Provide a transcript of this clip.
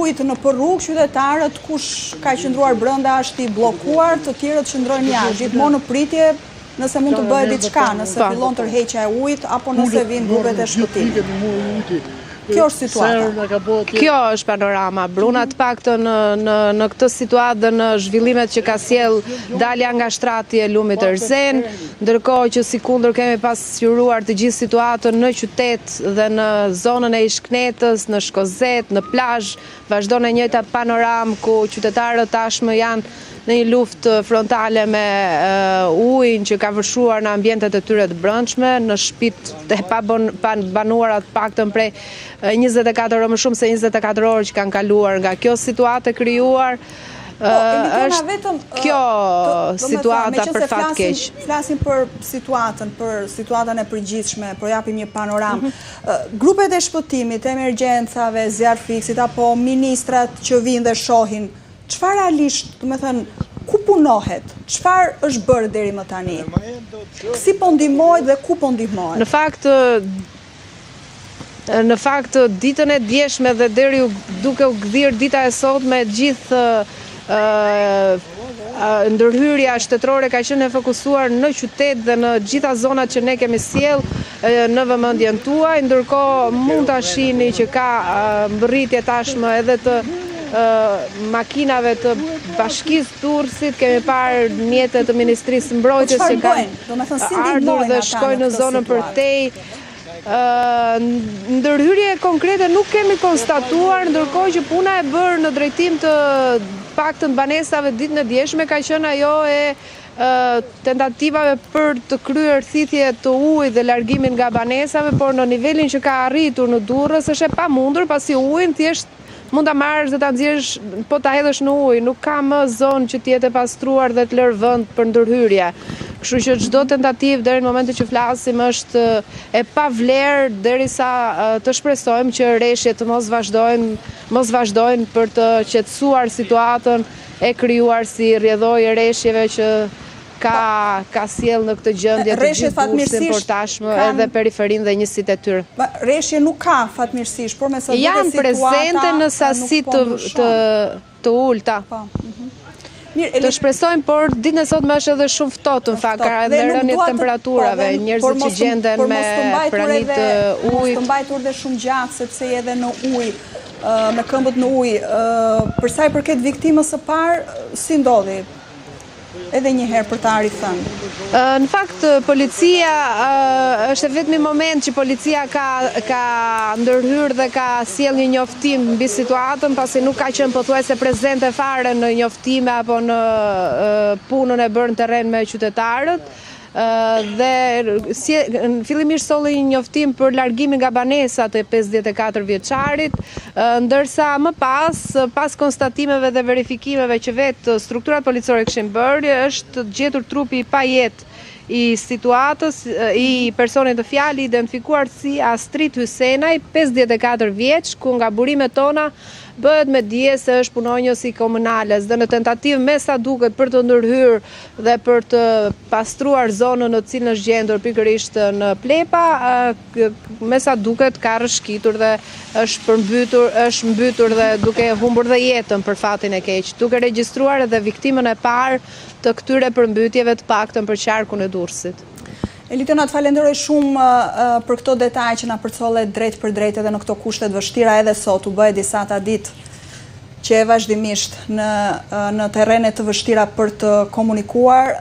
ujit në rrugë, qytetarët kush ka qëndruar brenda është i bllokuar, të tjerët qëndrojnë jashtë, gjithmonë në pritje nëse mund të bëhet diçka, nëse fillon tërheqja e ujit apo nëse vinë grupet e shpëtimit. Kjo është situata. Kjo është panorama. Bruna të paktën në këtë situatë dhe në zhvillimet që ka sjell dalja nga shtrati e lumit Erzen, ndërkohë që sikundër kemi pasqyruar të gjithë situatën në qytet dhe në zonën e Ishknetës, në Shkozet, në plazh, vazhdon e njëjta panoramë ku qytetarët tashmë janë në një luftë frontale me ujin që ka vëshuar në ambientet e tyre të brendshme, në shtëpitë e pabanuara të paktën prej 24 orë, më shumë se 24 orë që kanë kaluar nga kjo situatë e krijuar. Është kjo situata për fat keq. Flasim për situatën e përgjithshme, po japim një panoramë. Grupet e shpëtimit, emergjencave, zjarfiksit apo ministrat që vinë dhe shohin, çfarë realisht, do të thënë, ku punohet? Çfarë është bërë deri më tani? Si po ndihmohet dhe ku po ndihmohet? Në fakt ditën e djeshme dhe deri duke u gdhir dita e sotme gjithë ndërhyrja shtetërore ka qenë e fokusuar në qytet dhe në gjitha zonat që ne kemi sjell në vëmendjen tuaj, ndërkohë mund ta shihni që ka mbërritje tashmë edhe të makinave të Bashkisë Durrësit, kemi parë mjetet të Ministrisë Mbrojtjes që kanë ardhur dhe shkojnë në zonën përtej. Ndërhyrje konkrete nuk kemi konstatuar, ndërkohë që puna e bërë në drejtim të paktën banesave ditën e djeshme ka qenë ajo e tentativave për të kryer thithje të ujit dhe largimin nga banesave, por në nivelin që ka arritur në Durrës është e pamundur, pasi ujin thjesht mund ta marrësh dhe ta nxjerrësh, po ta hedhësh në ujë, nuk ka më zonë që të jetë e pastruar dhe të lërë vend për ndërhyrje. Kështu që çdo tentativë deri në momentin që flasim është e pavlerë derisa të shpresojmë që rreshjet të mos vazhdojnë për të qetësuar situatën e krijuar si rrjedhojë rreshjeve që ka sjell në këtë gjendje të gjithë Durrësin, por tashmë edhe periferinë dhe njësitë e tyre. Rreshje nuk ka fatmirësisht, por me sa duket janë prezente në sasi të ulta. Të shpresojmë, por ditën e sotme është edhe shumë ftohtë, në fakt, ka edhe rënje të temperaturave, njerëzit që gjenden me pranitë ujit. Mos të mbajtur dhe shumë gjatë, sepse edhe në ujë, me këmbët në ujë, për sa i përket viktimës së parë, si ndodhi? Edhe një herë për të arithënë. Në fakt, policia është vetëm moment që policia ka ndërhyrë dhe ka sjell një njoftim mbi situatën, pasi nuk ka qenë pothuajse prezente fare në njoftime apo në punën e bërë në terren me qytetarët. Dhe fillimisht solli një njoftim për largimin nga banesat e 54 vjeçarit, ndërsa më pas konstatimeve dhe verifikimeve që vetë strukturat policore kishin bërë, është gjetur trupi pa jetë i situatës, i personit të fjalë identifikuar si Astrid Hysenaj, 54 vjeç, ku nga burimet tona bëhet me dije se është punonjës i komunales dhe në tentativë me sa duket për të ndërhyrë dhe për të pastruar zonën në cilën është gjendur pikërisht në Plepa, me sa duket ka rrëshqitur dhe është mbytur dhe duke humbur dhe jetën për fatin e keq, duke regjistruar edhe viktimën e parë të këtyre përmbytjeve të paktën për qarkun e Durrësit. Elitona, të falenderoj shumë për këto detaj që na përcolle drejt për drejt edhe në këto kushtet vështira edhe sot. U bëhe disa ta ditë që e vazhdimisht në terrene të vështira për të komunikuar.